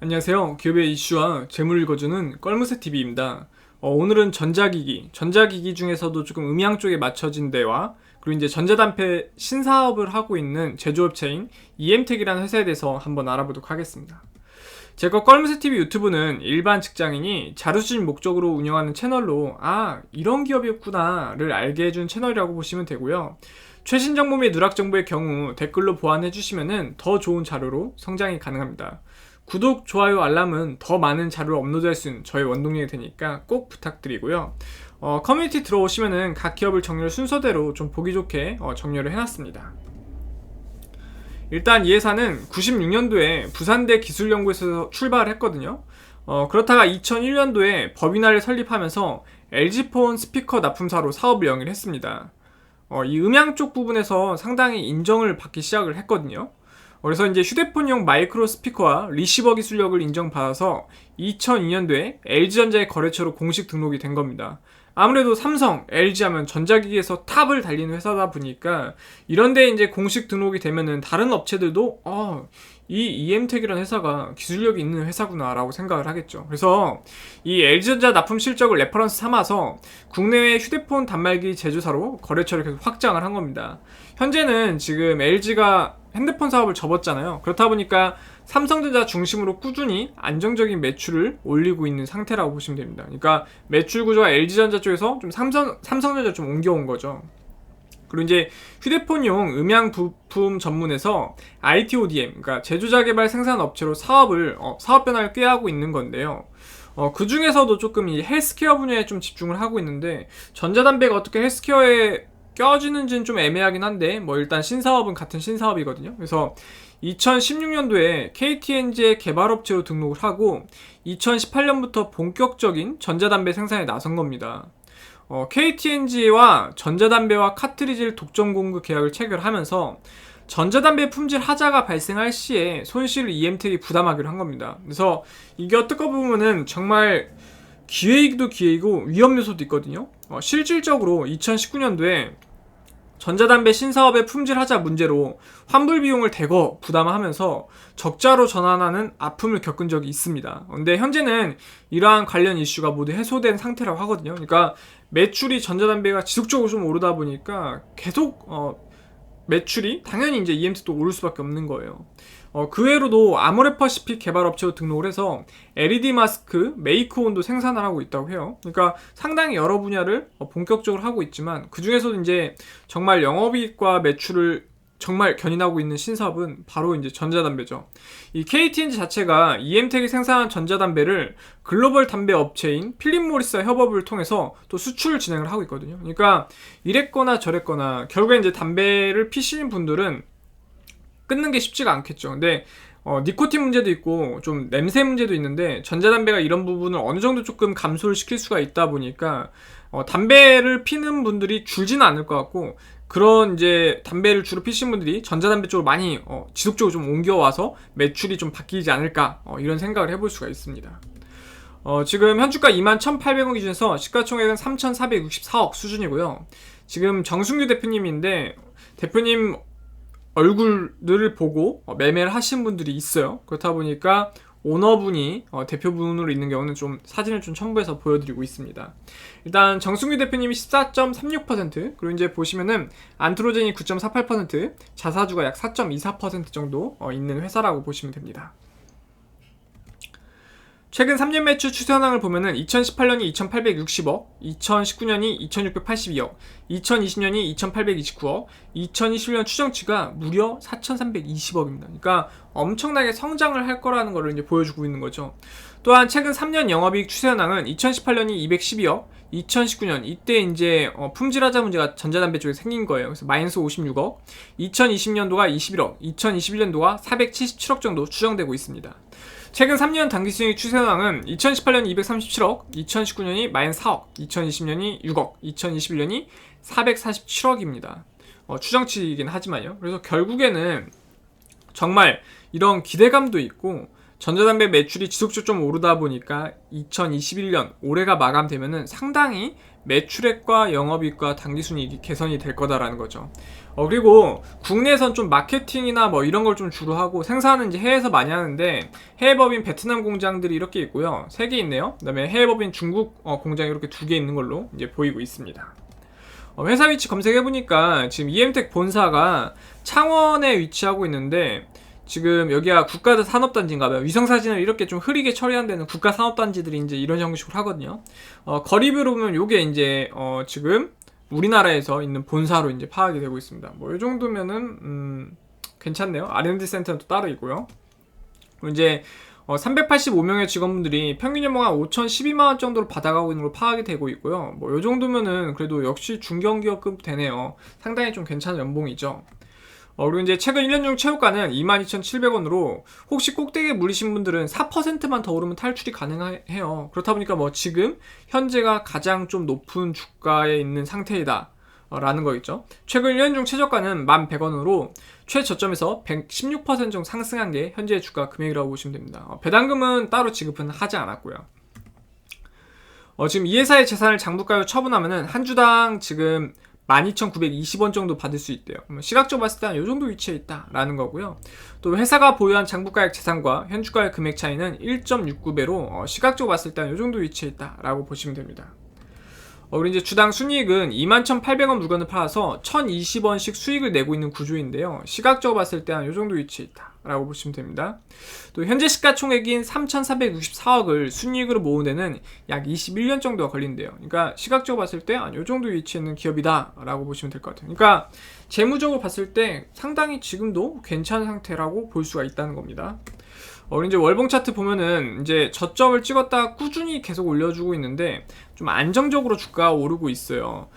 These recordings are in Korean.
안녕하세요. 기업의 이슈와 재물을 읽어주는 껄무새TV입니다. 오늘은 전자기기 중에서도 조금 음향 쪽에 맞춰진 데와 그리고 이제 전자담배 신사업을 하고 있는 제조업체인 EM텍이라는 회사에 대해서 한번 알아보도록 하겠습니다. 제가 껄무새TV 유튜브는 일반 직장인이 자료수집 목적으로 운영하는 채널로 이런 기업이었구나를 알게 해준 채널이라고 보시면 되고요. 최신 정보 및 누락 정보의 경우 댓글로 보완해 주시면 더 좋은 자료로 성장이 가능합니다. 구독, 좋아요, 알람은 더 많은 자료를 업로드할 수 있는 저의 원동력이 되니까 꼭 부탁드리고요. 커뮤니티 들어오시면은 각 기업을 정렬 순서대로 좀 보기 좋게 정렬을 해놨습니다. 일단 이 회사는 96년도에 부산대 기술연구소에서 출발을 했거든요. 그렇다가 2001년도에 법인화를 설립하면서 LG폰 스피커 납품사로 사업을 영위를 했습니다. 이 음향 쪽 부분에서 상당히 인정을 받기 시작을 했거든요. 그래서 이제 휴대폰용 마이크로 스피커와 리시버 기술력을 인정받아서 2002년도에 LG전자의 거래처로 공식 등록이 된 겁니다. 아무래도 삼성, LG 하면 전자기기에서 탑을 달리는 회사다 보니까 이런데 이제 공식 등록이 되면은 다른 업체들도 이 EM텍이라는 회사가 기술력이 있는 회사구나라고 생각을 하겠죠. 그래서 이 LG전자 납품 실적을 레퍼런스 삼아서 국내외 휴대폰 단말기 제조사로 거래처를 계속 확장을 한 겁니다. 현재는 지금 LG가 핸드폰 사업을 접었잖아요. 그렇다 보니까 삼성전자 중심으로 꾸준히 안정적인 매출을 올리고 있는 상태라고 보시면 됩니다. 그러니까 매출 구조가 LG전자 쪽에서 좀 삼성전자 좀 옮겨온 거죠. 그리고 이제 휴대폰용 음향 부품 전문에서 IT-ODM, 그러니까 제조자 개발 생산 업체로 사업 변화를 꾀하고 있는 건데요. 그 중에서도 조금 이 헬스케어 분야에 좀 집중을 하고 있는데, 전자담배가 어떻게 헬스케어에 껴지는지는 좀 애매하긴 한데, 일단 신사업은 같은 신사업이거든요. 그래서 2016년도에 KT&G의 개발업체로 등록을 하고 2018년부터 본격적인 전자담배 생산에 나선 겁니다. KT&G와 전자담배와 카트리지를 독점 공급 계약을 체결하면서 전자담배 품질 하자가 발생할 시에 손실을 EM텍이 부담하기로 한 겁니다. 그래서 이게 어떻게 보면은 정말 기회이기도 기회이고 위험 요소도 있거든요. 실질적으로 2019년도에 전자담배 신사업의 품질 하자 문제로 환불 비용을 대거 부담하면서 적자로 전환하는 아픔을 겪은 적이 있습니다. 근데 현재는 이러한 관련 이슈가 모두 해소된 상태라고 하거든요. 그러니까 매출이 전자담배가 지속적으로 좀 오르다 보니까 계속 매출이 당연히 이제 EMT도 오를 수밖에 없는 거예요. 그 외로도 아모레퍼시픽 개발업체로 등록을 해서 LED 마스크, 메이크온도 생산을 하고 있다고 해요. 그러니까 상당히 여러 분야를 본격적으로 하고 있지만 그 중에서도 이제 정말 영업이익과 매출을 정말 견인하고 있는 신사업은 바로 이제 전자담배죠. 이 KT&G 자체가 EM텍이 생산한 전자담배를 글로벌 담배 업체인 필립 모리스와 협업을 통해서 또 수출을 진행을 하고 있거든요. 그러니까 이랬거나 저랬거나 결국에 이제 담배를 피시는 분들은 끊는 게 쉽지가 않겠죠. 근데 니코틴 문제도 있고 좀 냄새 문제도 있는데 전자담배가 이런 부분을 어느 정도 조금 감소를 시킬 수가 있다 보니까 담배를 피는 분들이 줄지는 않을 것 같고, 그런 이제 담배를 주로 피시는 분들이 전자담배 쪽으로 많이 지속적으로 좀 옮겨와서 매출이 좀 바뀌지 않을까 이런 생각을 해볼 수가 있습니다. 지금 현주가 21,800원 기준에서 시가총액은 3,464억 수준이고요. 지금 정승규 대표님인데 대표님 얼굴을 보고 매매를 하신 분들이 있어요. 그렇다 보니까 오너분이 대표분으로 있는 경우는 좀 사진을 좀 첨부해서 보여드리고 있습니다. 일단 정승규 대표님이 14.36%, 그리고 이제 보시면은 안트로젠이 9.48%, 자사주가 약 4.24% 정도 있는 회사라고 보시면 됩니다. 최근 3년 매출 추세 현황을 보면은 2018년이 2,860억, 2019년이 2,682억, 2020년이 2,829억, 2021년 추정치가 무려 4,320억입니다. 그러니까 엄청나게 성장을 할 거라는 것을 이제 보여주고 있는 거죠. 또한 최근 3년 영업이익 추세 현황은 2018년이 212억, 2019년 이때 이제 품질하자 문제가 전자담배 쪽에 생긴 거예요. 그래서 마이너스 56억, 2020년도가 21억, 2021년도가 477억 정도 추정되고 있습니다. 최근 3년 당기수익 추세 현황은 2018년이 237억, 2019년이 마이너스 4억, 2020년이 6억, 2021년이 447억입니다. 추정치이긴 하지만요. 그래서 결국에는 정말 이런 기대감도 있고 전자담배 매출이 지속적으로 좀 오르다 보니까 2021년 올해가 마감되면은 상당히 매출액과 영업이익과 당기순이익이 개선이 될 거다라는 거죠. 그리고 국내에선 좀 마케팅이나 이런 걸 좀 주로 하고 생산은 이제 해외에서 많이 하는데 해외 법인 베트남 공장들이 이렇게 있고요. 3개 있네요. 그다음에 해외 법인 중국 공장이 이렇게 2개 있는 걸로 이제 보이고 있습니다. 회사 위치 검색해보니까 지금 EM텍 본사가 창원에 위치하고 있는데, 지금 여기가 국가산업단지인가봐요. 위성사진을 이렇게 좀 흐리게 처리한 데는 국가산업단지들이 이제 이런 형식으로 하거든요. 거리뷰로 보면 요게 이제 지금 우리나라에서 있는 본사로 이제 파악이 되고 있습니다. 뭐 이 정도면은 괜찮네요. R&D 센터는 또 따로 있고요. 그리고 이제 385명의 직원분들이 평균 연봉 한 5,012만원 정도로 받아가고 있는 걸로 파악이 되고 있고요. 뭐 이 정도면은 그래도 역시 중견기업급 되네요. 상당히 좀 괜찮은 연봉이죠. 그리고 이제 최근 1년 중 최고가는 22,700원으로 혹시 꼭대기에 물리신 분들은 4%만 더 오르면 탈출이 가능해요. 그렇다 보니까 뭐 지금 현재가 가장 좀 높은 주가에 있는 상태이다 라는 거겠죠. 최근 1년 중 최저가는 1,100원으로 최저점에서 116% 정도 상승한 게 현재의 주가 금액이라고 보시면 됩니다. 배당금은 따로 지급은 하지 않았고요. 지금 이 회사의 재산을 장부가로 처분하면은 한 주당 지금 12,920원 정도 받을 수 있대요. 시각적으로 봤을 때는 이 정도 위치에 있다라는 거고요. 또 회사가 보유한 장부가액 재산과 현주가의 금액 차이는 1.69배로 시각적으로 봤을 때는 이 정도 위치에 있다라고 보시면 됩니다. 그리고 이제 주당 순이익은 21,800원 물건을 팔아서 1,020원씩 수익을 내고 있는 구조인데요. 시각적으로 봤을 때 한 이 정도 위치에 있다라고 보시면 됩니다. 또 현재 시가총액인 3,464억을 순이익으로 모으는 데는 약 21년 정도가 걸린대요. 그러니까 시각적으로 봤을 때 한 이 정도 위치에 있는 기업이다라고 보시면 될 것 같아요. 그러니까 재무적으로 봤을 때 상당히 지금도 괜찮은 상태라고 볼 수가 있다는 겁니다. 이제 월봉 차트 보면은 이제 저점을 찍었다가 꾸준히 계속 올려주고 있는데 좀 안정적으로 주가가 오르고 있어요.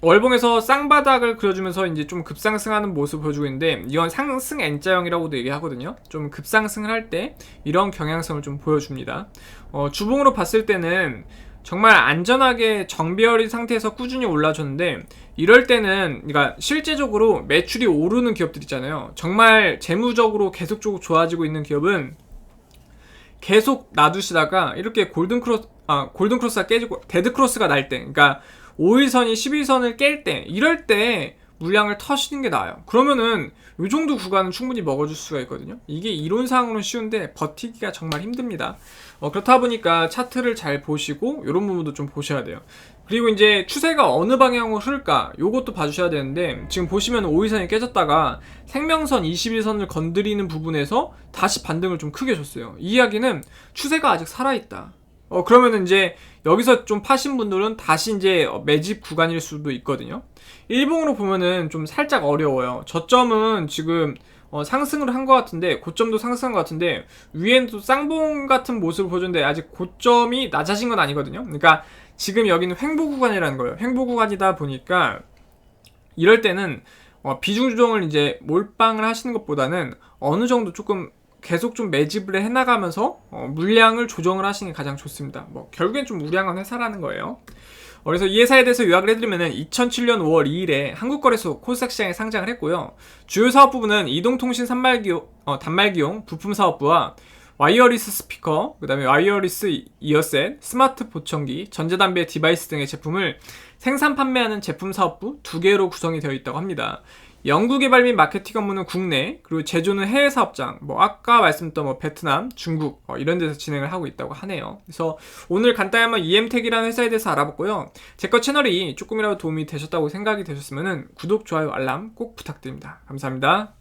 월봉에서 쌍바닥을 그려주면서 이제 좀 급상승하는 모습을 보여주고 있는데, 이건 상승 N자형이라고도 얘기하거든요. 좀 급상승을 할 때 이런 경향성을 좀 보여줍니다. 주봉으로 봤을 때는 정말 안전하게 정배열인 상태에서 꾸준히 올라줬는데, 이럴 때는 그러니까 실제적으로 매출이 오르는 기업들 있잖아요. 정말 재무적으로 계속적으로 좋아지고 있는 기업은 계속 놔두시다가 이렇게 골든크로스가 깨지고 데드크로스가 날 때, 그러니까 5일선이 11선을 깰 때, 이럴 때 물량을 터시는 게 나아요. 그러면은 이 정도 구간은 충분히 먹어줄 수가 있거든요. 이게 이론상으로는 쉬운데 버티기가 정말 힘듭니다. 그렇다 보니까 차트를 잘 보시고 이런 부분도 좀 보셔야 돼요. 그리고 이제 추세가 어느 방향으로 흐를까, 요것도 봐주셔야 되는데, 지금 보시면 5일선이 깨졌다가 생명선 21선을 건드리는 부분에서 다시 반등을 좀 크게 줬어요. 이 이야기는 추세가 아직 살아있다. 그러면은 이제 여기서 좀 파신 분들은 다시 이제 매집 구간일 수도 있거든요. 일봉으로 보면은 좀 살짝 어려워요. 저점은 지금 상승을 한 것 같은데, 고점도 상승한 것 같은데, 위에는 또 쌍봉 같은 모습을 보여줬는데 아직 고점이 낮아진 건 아니거든요. 그러니까 지금 여기는 횡보 구간이라는 거예요. 횡보 구간이다 보니까 이럴 때는 비중 조정을 이제 몰빵을 하시는 것보다는 어느 정도 조금 계속 좀 매집을 해나가면서 물량을 조정을 하시는 게 가장 좋습니다. 결국엔 좀 우량한 회사라는 거예요. 그래서 이 회사에 대해서 요약을 해드리면 2007년 5월 2일에 한국거래소 코스닥 시장에 상장을 했고요. 주요 사업 부분은 이동통신 단말기용 부품 사업부와 와이어리스 스피커, 그 다음에 와이어리스 이어셋, 스마트 보청기, 전자담배 디바이스 등의 제품을 생산 판매하는 제품 사업부 2개로 구성이 되어 있다고 합니다. 연구개발 및 마케팅 업무는 국내, 그리고 제조는 해외 사업장, 아까 말씀드렸던 베트남, 중국 이런 데서 진행을 하고 있다고 하네요. 그래서 오늘 간단히 한번 EM텍이라는 회사에 대해서 알아봤고요. 제 거 채널이 조금이라도 도움이 되셨다고 생각이 되셨으면 구독, 좋아요, 알람 꼭 부탁드립니다. 감사합니다.